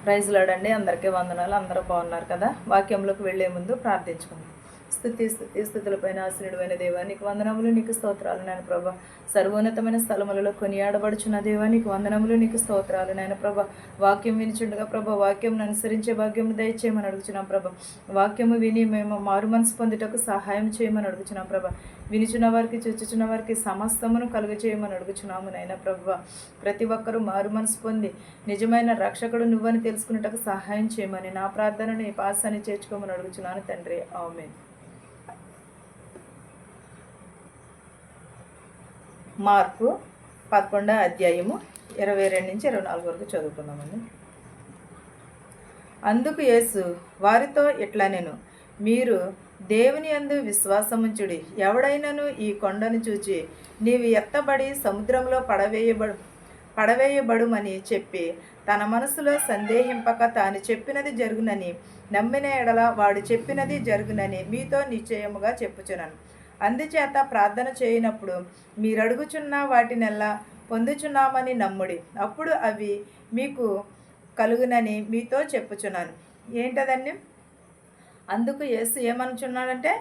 Praise లాడండి. అందరికీ వందనాలు. అందరూ బాగున్నారు కదా. వాక్యంలోకి వెళ్లే ముందు ప్రార్థించుకుందాం. స్థుతులపైన ఆశ్రయుడైన దేవా నీకు వందనములు, నీకు స్తోత్రాలు నాయన ప్రభా. సర్వోన్నతమైన స్థలములలో కొనియాడబడుచున్న దేవా నీకు వందనములు, నీకు స్తోత్రాలు నాయన ప్రభా. వాక్యం వినిచుండగా ప్రభా, వాక్యం అనుసరించే భాగ్యం దయచేయమని అడుగుచున్నాం ప్రభా. వాక్యము విని మేము మారు మనసు పొందుటకు సహాయం చేయమని అడుగుచున్నాం ప్రభా. వినిచున్న వారికి, చూచుచున్న వారికి సమస్తమును కలుగజేయమని అడుగుచున్నాము నాయన ప్రభా. ప్రతి ఒక్కరూ మారు మనసు పొంది నిజమైన రక్షకుడు నువ్వని తెలుసుకున్నటకు సహాయం చేయమని నా ప్రార్థనని పాసాన్ని చేర్చుకోమని అడుగుచున్నాను తండ్రి. ఆమేన్. మార్కు 11వ అధ్యాయము 22 నుంచి 24 వరకు చదువుకుందామండి. అందుకు యేసు వారితో ఇట్లా నేను, మీరు దేవుని యందు విశ్వాసముంచుడి. ఎవడైనను ఈ కొండను చూచి నీవు ఎత్తబడి సముద్రంలో పడవేయబడుమని చెప్పి తన మనసులో సందేహింపక తాను చెప్పినది జరుగునని నమ్మిన ఎడల వాడు చెప్పినది జరుగునని మీతో నిశ్చయముగా చెప్పుచున్నాను. అందుచేత ప్రార్థన చేయనప్పుడు మీరడుగుచున్న వాటినెల్లా పొందుచున్నామని నమ్ముడి, అప్పుడు అవి మీకు కలుగునని మీతో చెప్పుచున్నాను. ఏంటదండి? అందుకు యేసు ఏమనుచున్నాడంటే,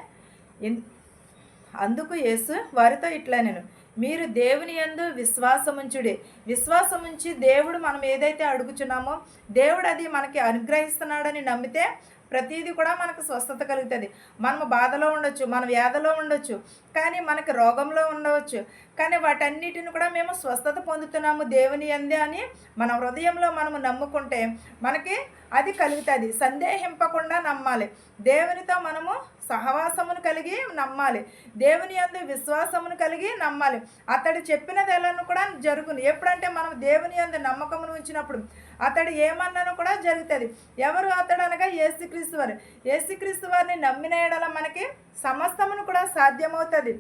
అందుకు యేసు వారితో ఇట్లా నేను, మీరు దేవుని యందు విశ్వాసముంచుడి. విశ్వాసముంచి దేవుడు మనం ఏదైతే అడుగుచున్నామో దేవుడు అది మనకి అనుగ్రహిస్తున్నాడని నమ్మితే ప్రతిదీ కూడా మనకు స్వస్థత కలుగుతుంది. మనము బాధలో ఉండొచ్చు, మన వ్యాధిలో ఉండొచ్చు, కానీ మనకి రోగంలో ఉండవచ్చు, కానీ వాటన్నిటిని కూడా మేము స్వస్థత పొందుతున్నాము దేవుని యందే అని మన హృదయంలో మనము నమ్ముకుంటే మనకి అది కలుగుతుంది. సందేహింపకుండా నమ్మాలి. దేవునితో మనము సహవాసమును కలిగి నమ్మాలి. దేవుని యందు విశ్వాసమును కలిగి నమ్మాలి. అతడు చెప్పినదెలను కూడా జరుగును. ఎప్పుడంటే మనం దేవుని యందు నమ్మకమును ఉంచినప్పుడు అతడు ఏమన్నాను కూడా జరుగుతుంది. ఎవరు అతడు అనగా యేసుక్రీస్తు వారు. యేసుక్రీస్తు వారిని నమ్మిన ఎడల మనకి సమస్తమును కూడా సాధ్యమవుతుంది.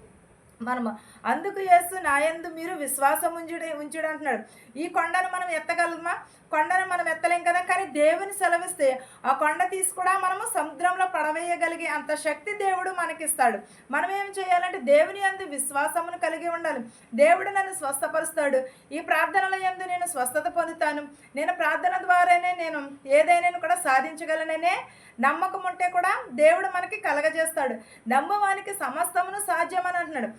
మనము అందుకు యేసు నా యందు మీరు విశ్వాసం ఉంచుడు అంటున్నాడు. ఈ కొండను మనం ఎత్తగలమా? కొండను మనం ఎత్తలేం కదా, కానీ దేవుని సెలవిస్తే ఆ కొండ తీసి కూడా మనము సముద్రంలో పడవేయగలిగే అంత శక్తి దేవుడు మనకిస్తాడు. మనం ఏం చేయాలంటే దేవుని యందు విశ్వాసమును కలిగి ఉండాలి. దేవుడు నన్ను స్వస్థపరుస్తాడు. ఈ ప్రార్థనల యందు నేను స్వస్థత పొందుతాను. నేను ప్రార్థన ద్వారానే నేను ఏదైనా కూడా సాధించగలననే నమ్మకం ఉంటే కూడా దేవుడు మనకి కలగజేస్తాడు. నమ్మవానికి సమస్తమును సాధ్యమని అంటున్నాడు.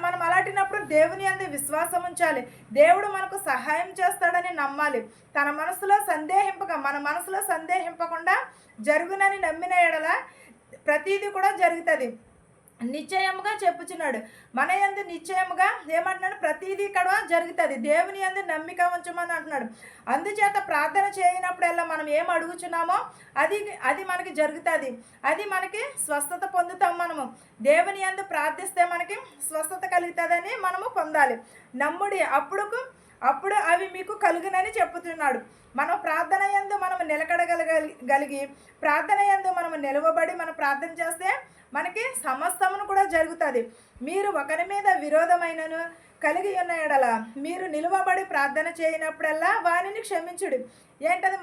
మనం అలాంటినప్పుడు దేవుని యందు విశ్వాసం ఉంచాలి. దేవుడు మనకు సహాయం చేస్తాడని నమ్మాలి. మన మనసులో సందేహింపకుండా జరుగునని నమ్మిన ఎడల ప్రతీది కూడా జరుగుతుంది. నిశ్చయముగా చెప్పుచున్నాడు. మన యందు నిశ్చయముగా ఏమంటున్నాడు? ప్రతిదీ కూడా జరుగుతుంది. దేవుని యందు నమ్మిక ఉంచమని అంటున్నాడు. అందుచేత ప్రార్థన చేయనప్పుడల్లా మనం ఏం అడుగుచున్నామో అది మనకి జరుగుతుంది. అది మనకి స్వస్థత పొందుతాం. మనము దేవుని యందు ప్రార్థిస్తే మనకి స్వస్థత కలుగుతుందని మనము పొందాలి. నమ్ముడి, అప్పుడు అవి మీకు కలుగునని చెప్పుతున్నాడు. మనం ప్రార్థన యందు మనం నిలకడగలిగి ప్రార్థన యందు మనం నిలవబడి మనం ప్రార్థన చేస్తే మనకి సమస్తమును కూడా జరుగుతుంది. మీరు ఒకరి మీద విరోధమైనను కలిగి ఉన్న ఎడల మీరు నిలువబడి ప్రార్థన చేయనప్పుడల్లా వారిని క్షమించుడి. ఏంటది?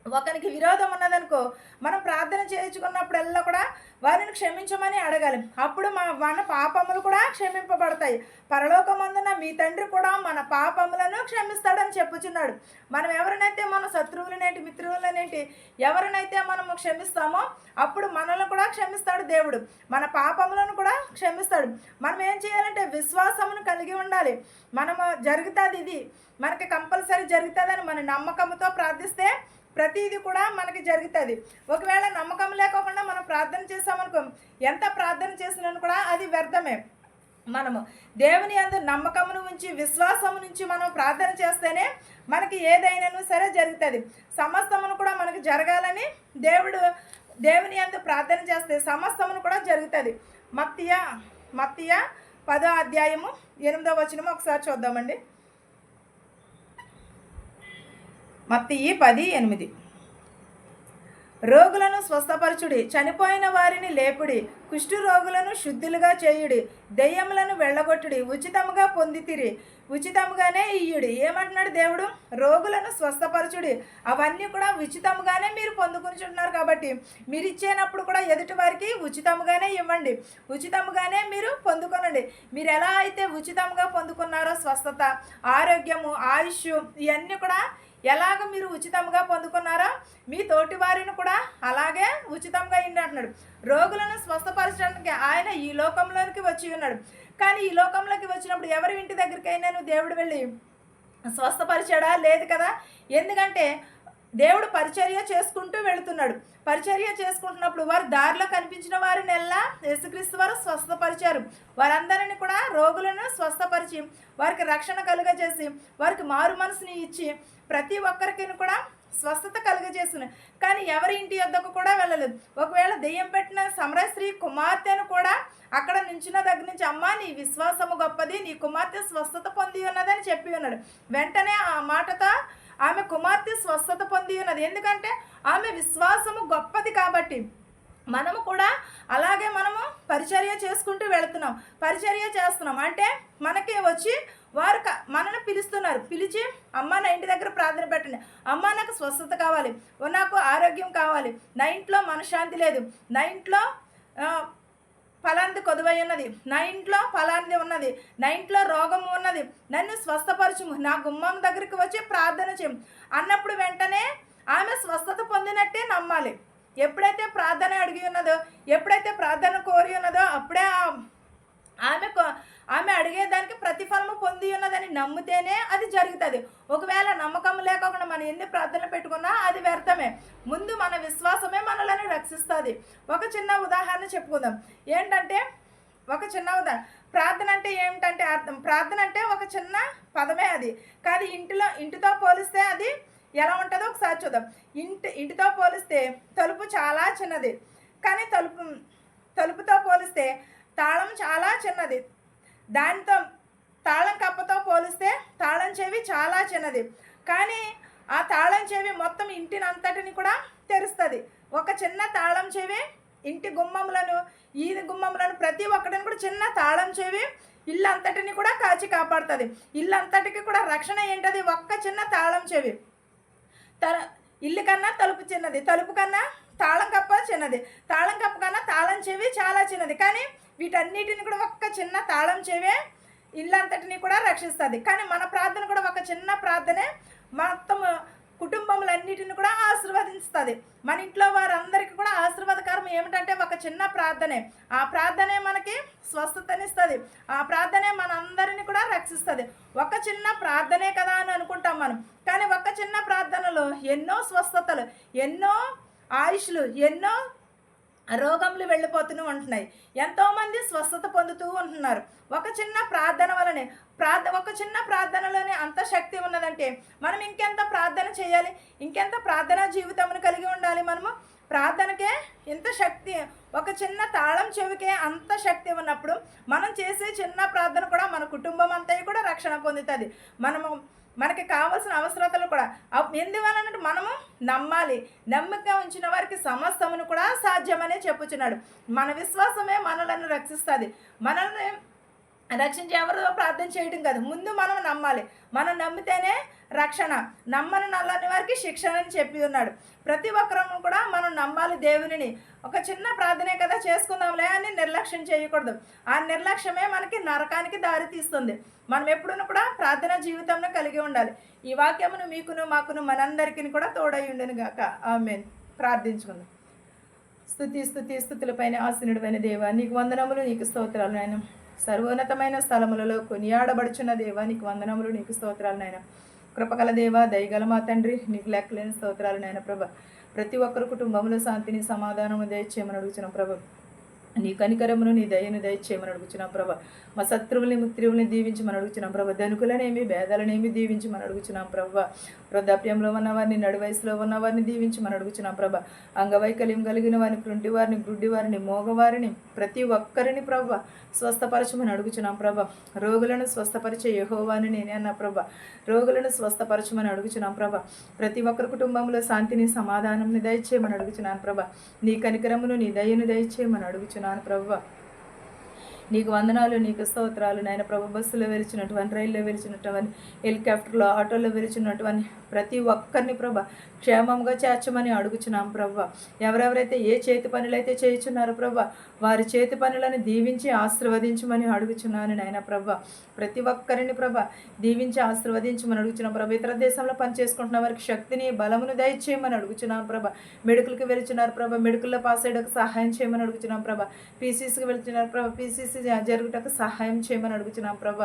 ఒకరికి విరోధం ఉన్నదనుకో, మనం ప్రార్థన చేయించుకున్నప్పుడల్లా కూడా వారిని క్షమించమని అడగాలి. అప్పుడు మన పాపములు కూడా క్షమింపబడతాయి. పరలోకమందున మీ తండ్రి కూడా మన పాపములను క్షమిస్తాడని చెప్పుచున్నాడు. మనం ఎవరినైతే మన శత్రువులనేంటి, మిత్రులనేంటి ఎవరినైతే మనము క్షమిస్తామో అప్పుడు మనల్ని కూడా క్షమిస్తాడు దేవుడు. మన పాపములను కూడా క్షమిస్తాడు. మనం ఏం చేయాలంటే విశ్వాసమును కలిగి ఉండాలి. మనము జరుగుతుంది, ఇది మనకి కంపల్సరీ జరుగుతుందని మన నమ్మకంతో ప్రార్థిస్తే ప్రతిదీ కూడా మనకి జరుగుతుంది. ఒకవేళ నమ్మకం లేకుండా మనం ప్రార్థన చేసామనుకో, ఎంత ప్రార్థన చేసినా కూడా అది వ్యర్థమే. మనము దేవుని యందు నమ్మకమును ఉంచి విశ్వాసము నుంచి మనం ప్రార్థన చేస్తేనే మనకి ఏదైనాను సరే జరుగుతుంది. సమస్తమును కూడా మనకి జరగాలని దేవుని యందు ప్రార్థన చేస్తే సమస్తమును కూడా జరుగుతుంది. మత్తయి 10వ అధ్యాయము 8వ వచనము ఒకసారి చూద్దామండి. మత్తయి 10:8. రోగులను స్వస్థపరచుడి, చనిపోయిన వారిని లేపుడి, కుష్టు రోగులను శుద్ధులుగా చేయుడి, దెయ్యములను వెళ్ళగొట్టుడి, ఉచితముగా పొందితిరి, ఉచితముగానే ఇయ్యుడి. ఏమంటున్నాడు దేవుడు? రోగులను స్వస్థపరచుడి. అవన్నీ కూడా ఉచితముగానే మీరు పొందుకుంటున్నారు కాబట్టి మీరు ఇచ్చేటప్పుడు కూడా ఎదుటి వారికి ఉచితముగానే ఇవ్వండి. ఉచితముగానే మీరు పొందుకొనండి. మీరు ఎలా అయితే ఉచితంగా పొందుకున్నారో స్వస్థత, ఆరోగ్యము, ఆయుష్ ఇవన్నీ కూడా ఎలాగ మీరు ఉచితంగా పొందుకున్నారో మీ తోటి వారిని కూడా అలాగే ఉచితంగా ఇండి అంటున్నాడు. రోగులను స్వస్థపరచడానికి ఆయన ఈ లోకంలోనికి వచ్చి ఉన్నాడు. కానీ ఈ లోకంలోకి వచ్చినప్పుడు ఎవరి ఇంటి దగ్గరికైనా నువ్వు దేవుడు వెళ్ళి స్వస్థపరిచాడా? లేదు కదా. ఎందుకంటే దేవుడు పరిచర్య చేసుకుంటూ వెళుతున్నాడు. పరిచర్య చేసుకుంటున్నప్పుడు వారు దారిలో కనిపించిన వారిని ఎల్లా యేసుక్రీస్తు వారు స్వస్థపరిచారు. వారందరినీ కూడా రోగులను స్వస్థపరిచి వారికి రక్షణ కలుగజేసి వారికి మారు మనసుని ఇచ్చి ప్రతి ఒక్కరికి కూడా స్వస్థత కలుగజేసిన. కానీ ఎవరి ఇంటి వద్దకు కూడా వెళ్ళలేదు. ఒకవేళ దెయ్యం పెట్టిన సమరయ స్త్రీ కుమార్తెను కూడా అక్కడ నించిన దగ్గర నుంచి, అమ్మ నీ విశ్వాసము గొప్పది, నీ కుమార్తె స్వస్థత పొంది ఉన్నదని చెప్పి ఉన్నాడు. వెంటనే ఆ మాటతో ఆమె కుమార్తె స్వస్థత పొంది ఉన్నది. ఎందుకంటే ఆమె విశ్వాసము గొప్పది కాబట్టి. మనము కూడా అలాగే మనము పరిచర్య చేసుకుంటూ వెళుతున్నాం, పరిచర్య చేస్తున్నాం. అంటే మనకి వచ్చి వారు మనల్ని పిలుస్తున్నారు. పిలిచి అమ్మ నా ఇంటి దగ్గర ప్రార్థన పెట్టండి, అమ్మ నాకు స్వస్థత కావాలి, నాకు ఆరోగ్యం కావాలి, నా ఇంట్లో మనశ్శాంతి లేదు, నా ఇంట్లో ఫలాంది కొదువై ఉన్నది, నా ఇంట్లో ఫలాంది ఉన్నది, నా ఇంట్లో రోగం ఉన్నది, నన్ను స్వస్థపరచుము, నా గుమ్మం దగ్గరికి వచ్చి ప్రార్థన చేయము అన్నప్పుడు వెంటనే ఆమె స్వస్థత పొందినట్టే నమ్మాలి. ఎప్పుడైతే ప్రార్థన అడిగి ఉన్నదో, ఎప్పుడైతే ప్రార్థన కోరి ఉన్నదో అప్పుడే ఆమె అడిగేదానికి ప్రతిఫలము పొంది ఉన్నదని నమ్మితేనే అది జరుగుతుంది. ఒకవేళ నమ్మకం లేకుండా మనం ఎన్ని ప్రార్థనలు పెట్టుకున్నా అది వ్యర్థమే. ముందు మన విశ్వాసమే మనల్ని రక్షిస్తుంది. ఒక చిన్న ఉదాహరణ చెప్పుకుందాం. ఏంటంటే ఒక చిన్న ఉదాహరణ, ప్రార్థన అంటే ఏమిటంటే అర్థం, ప్రార్థన అంటే ఒక చిన్న పదమే అది. కానీ ఇంటితో పోలిస్తే అది ఎలా ఉంటుందో ఒకసారి చూద్దాం. ఇంటితో పోలిస్తే తలుపు చాలా చిన్నది, కానీ తలుపుతో పోలిస్తే తాళం చాలా చిన్నది. దానితో తాళం కప్పతో పోలిస్తే తాళం చెవి చాలా చిన్నది, కానీ ఆ తాళం చెవి మొత్తం ఇంటిని అంతటిని కూడా తెరుస్తుంది. ఒక చిన్న తాళం చెవి ఇంటి గుమ్మములను, ఈది గుమ్మములను ప్రతి ఒక్కటిని కూడా చిన్న తాళం చెవి ఇల్లు అంతటిని కూడా కాచి కాపాడుతుంది. ఇల్లు అంతటికి కూడా రక్షణ ఏంటది? ఒక్క చిన్న తాళం చెవి. ఇల్లు కన్నా తలుపు చిన్నది, తలుపు కన్నా తాళం కప్ప చిన్నది, తాళం కప్ప కన్నా తాళం చెవి చాలా చిన్నది. కానీ వీటన్నిటిని కూడా ఒక్క చిన్న తాళం చెవే ఇల్లంతటిని కూడా రక్షిస్తుంది. కానీ మన ప్రార్థన కూడా ఒక చిన్న ప్రార్థనే మొత్తం కుటుంబములన్నిటిని కూడా ఆశీర్వదిస్తుంది. మన ఇంట్లో వారందరికీ కూడా ఆశీర్వాదకరం ఏమిటంటే ఒక చిన్న ప్రార్థనే. ఆ ప్రార్థనే మనకి స్వస్థతనిస్తుంది. ఆ ప్రార్థనే మనందరినీ కూడా రక్షిస్తుంది. ఒక చిన్న ప్రార్థనే కదా అని అనుకుంటాం మనం, కానీ ఒక చిన్న ప్రార్థనలో ఎన్నో స్వస్థతలు, ఎన్నో ఆయుష్లు, ఎన్నో రోగములు వెళ్ళిపోతూ ఉంటున్నాయి. ఎంతోమంది స్వస్థత పొందుతూ ఉంటున్నారు ఒక చిన్న ప్రార్థన వలనే. ఒక చిన్న ప్రార్థనలోనే అంత శక్తి ఉన్నదంటే మనం ఇంకెంత ప్రార్థన చేయాలి, ఇంకెంత ప్రార్థనా జీవితమును కలిగి ఉండాలి. మనము ప్రార్థనకే ఇంత శక్తి, ఒక చిన్న తాళం చెవికే అంత శక్తి ఉన్నప్పుడు మనం చేసే చిన్న ప్రార్థన కూడా మన కుటుంబం అంతా కూడా రక్షణ పొందుతుంది. మనకి కావాల్సిన అవసరతలు కూడా ఎందువలనంటే మనము నమ్మాలి. నమ్మకం ఉంచిన వారికి సమస్తమును కూడా సాధ్యమనే చెప్పుచున్నాడు. మన విశ్వాసమే మనలను రక్షిస్తుంది. మనల్ని రక్షించి ఎవరో ప్రార్థన చేయడం కాదు, ముందు మనం నమ్మాలి. మనం నమ్మితేనే రక్షణ, నల్లని వారికి శిక్షణ అని చెప్పి ఉన్నాడు. ప్రతి ఒక్కరము కూడా మనం నమ్మాలి దేవునిని. ఒక చిన్న ప్రార్థనే కదా చేసుకుందాంలే అని నిర్లక్ష్యం చేయకూడదు. ఆ నిర్లక్ష్యమే మనకి నరకానికి దారి తీస్తుంది. మనం ఎప్పుడూ కూడా ప్రార్థనా జీవితంలో కలిగి ఉండాలి. ఈ వాక్యమును మీకును మాకును మనందరికీ కూడా తోడై ఉండను గాక. ఆమేన్. ప్రార్థించుకుందాం. స్తుతులపైన ఆసీనుడైన దేవా, నీకు వందనములు, నీకు స్తోత్రాలు నాయన. సర్వోన్నతమైన స్థలములలో కొనియాడబడుచున్న దేవా, నీకు వందనములు, నీకు స్తోత్రాలు నాయన. కృపగల దేవా, దయగల మా తండ్రి, నీకు లెక్కలేని స్తోత్రాలు నాయన. ప్రభ, ప్రతి ఒక్కరు కుటుంబంలో శాంతిని, సమాధానము దయచేయమని అడుగుచున్నాం ప్రభ. నీ కనికరమును, నీ దయను దయచేయమని అడుగుచున్నాం ప్రభ. మా శత్రువుల్ని, మిత్రువుల్ని దీవించమని అడుగుచున్నాం ప్రభ. ధనుకులనేమి, భేదాలనేమి దీవించమని అడుగుచున్నాం ప్రభ. వృద్ధాప్యంలో ఉన్నవారిని, నడువయసులో ఉన్నవారిని దీవించమని అడుగుచున్నాం ప్రభ. అంగవైకల్యం కలిగిన వారిని, కృంటి వారిని, గుడ్డి వారిని, మోగవారిని, ప్రతి ఒక్కరిని ప్రభ స్వస్థపరచమని అడుగుచున్నాం ప్రభ. రోగులను స్వస్థపరిచే యెహోవాని నేనే అన్న ప్రభ. రోగులను స్వస్థపరచమని అడుగుచున్నాం ప్రభ. ప్రతి ఒక్కరి కుటుంబంలో శాంతిని, సమాధానంని దయచేయమని అడుగుచున్నాను ప్రభ. నీ కనికరమును, నీ దయను దయచేయమని అడుగుచున్నాను ప్రభ. నీకు వందనాలు, నీకు స్తోత్రాలు నాయన ప్రభు. బస్సులో వెలిచినటువంటి, రైల్లో వెలిచినటువంటి, హెలికాప్టర్లో, ఆటోలో వెలిచినటువంటి ప్రతి ఒక్కరిని ప్రభ క్షేమంగా చేర్చమని అడుగుచున్నాం ప్రభ. ఎవరెవరైతే ఏ చేతి పనులైతే చేయుచున్నారో ప్రభ, వారి చేతి పనులను దీవించి ఆశీర్వదించమని అడుగుచున్నాను నాయన ప్రభ. ప్రతి ఒక్కరిని ప్రభ దీవించి ఆశీర్వదించమని అడుగుచున్నాం ప్రభ. ఇతర దేశంలో పనిచేసుకుంటున్న వారికి శక్తిని, బలమును దయచేయమని అడుగుచున్నాం ప్రభ. మెడికల్కి వెళ్తున్నారు ప్రభ, మెడికల్లో పాస్ అయ్యేటకు సహాయం చేయమని అడుగుచున్నాం ప్రభ. పీసీసీకి వెళ్తున్నారు ప్రభ, పీసీసీ జరుగుటకు సహాయం చేయమని అడుగుచున్నాం ప్రభ.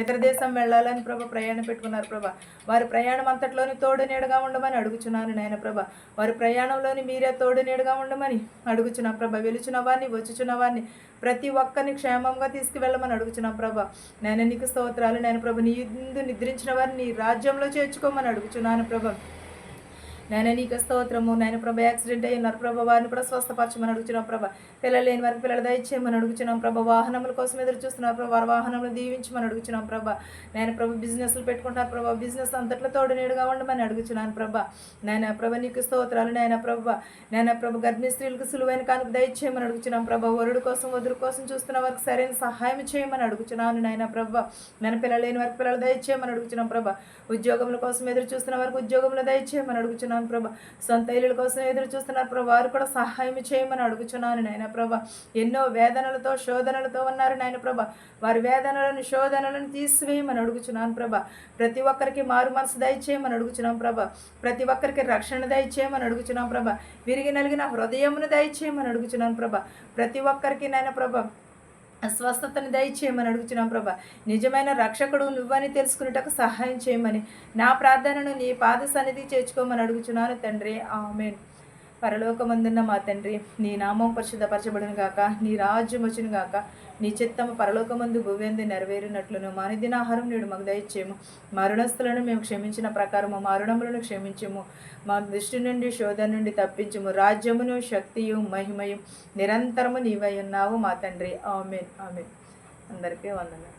ఇతర దేశం వెళ్ళాలని ప్రభ ప్రయాణం పెట్టుకున్నారు ప్రభ, వారి ప్రయాణం అంతట్లోని తోడు నీడగా ఉండమని అడుగుచున్నాను నాయన ప్రభ. వారి ప్రయాణంలోని మీరే తోడు నీడగా ఉండమని అడుగుచున్నాం ప్రభ. వెలుచున్న వారిని, వచ్చుచున్న వారిని ప్రతి ఒక్కరిని క్షేమంగా తీసుకువెళ్ళమని అడుగుచున్నాం ప్రభ. నేను నీకు స్తోత్రాలు నాయన ప్రభ. నీ యందు నిద్రించిన వారిని నీ రాజ్యంలో చేర్చుకోమని అడుగుచున్నాను ప్రభ. నాయన నీకు స్తోత్రము నాయన ప్రభ. యాక్సిడెంట్ అయినారు ప్రభ, వారిని కూడా స్వస్థపరచమని అడుగుచున్నాం ప్రభ. పిల్లలు లేని వారికి పిల్లలు దయచేయమని అడుగుచున్నాం ప్రభ. వాహనముల కోసం ఎదురు చూస్తున్నారు ప్రభ, వారి వాహనములు దీవించమని అడుగుచున్నాం ప్రభ. నాయన ప్రభ బిజినెస్లు పెట్టుకుంటున్నారు ప్రభ, బిజినెస్ అంతట్లో తోడు నీడుగా ఉండమని అడుగుచున్నాను ప్రభ. నాయన ప్రభ నీకు స్తోత్రాలు నాయన ప్రభ. నాయన ప్రభ గర్భిణీ స్త్రీలకు సులువైన కానుక దయచేయమని అడుగుచున్నాం ప్రభ. వరుడు కోసం, వదురు కోసం చూస్తున్న వారికి సరైన సహాయం చేయమని అడుగుచున్నాను నాయన ప్రభ. నాయన పిల్లలు లేని వారికి పిల్లలు దయచేయమని అడుగుచున్నాం ప్రభ. ఉద్యోగముల కోసం ఎదురు చూస్తున్న వారికి ఉద్యోగములు దయచేయమని అడుగుచున్నాను ప్రభ. సొంత ఇల్లుల కోసం ఎదురు చూస్తున్నారు ప్రభ, వారు కూడా సహాయం చేయమని అడుగుచున్నాను నాయన ప్రభ. ఎన్నో వేదనలతో, శోధనలతో ఉన్నారు నాయన ప్రభ. వారి వేదనలను, శోధనలను తీసివేయమని అడుగుచున్నాను ప్రభ. ప్రతి ఒక్కరికి మారు మనసు దయచేయమని అడుగుచున్నాం ప్రభ. ప్రతి ఒక్కరికి రక్షణ దయచేయమని అడుగుచున్నాం ప్రభ. విరిగి నలిగిన హృదయమును దయచేయమని అడుగుచున్నాను ప్రభ. ప్రతి ఒక్కరికి నాయన ప్రభ స్వస్థతని దయచేయమని అడుగుచున్నాం ప్రభ. నిజమైన రక్షకుడు నువ్వని తెలుసుకునేటకు సహాయం చేయమని నా ప్రార్థనను నీ పాద సన్నిధి చేర్చుకోమని అడుగుచున్నాను తండ్రి. ఆమేన్. పరలోకమందున్న మా తండ్రి, నీ నామం పరిశుద్ధపరచబడును గాక, నీ రాజ్యం వచ్చును గాక, నీ చిత్తము పరలోకమందు భూవేందు నెరవేరినట్లును మా అనుదిన ఆహారం నేడు మాకు దయచేయము. మా రుణస్థులను మేము క్షమించిన ప్రకారము మా రుణములను క్షమించము. మా దృష్టి నుండి, శోధన నుండి తప్పించము. రాజ్యమును, శక్తియు, మహిమయు నిరంతరము నీవై ఉన్నావు మా తండ్రి. ఆమేన్. ఆమేన్. అందరికీ వందనాలు.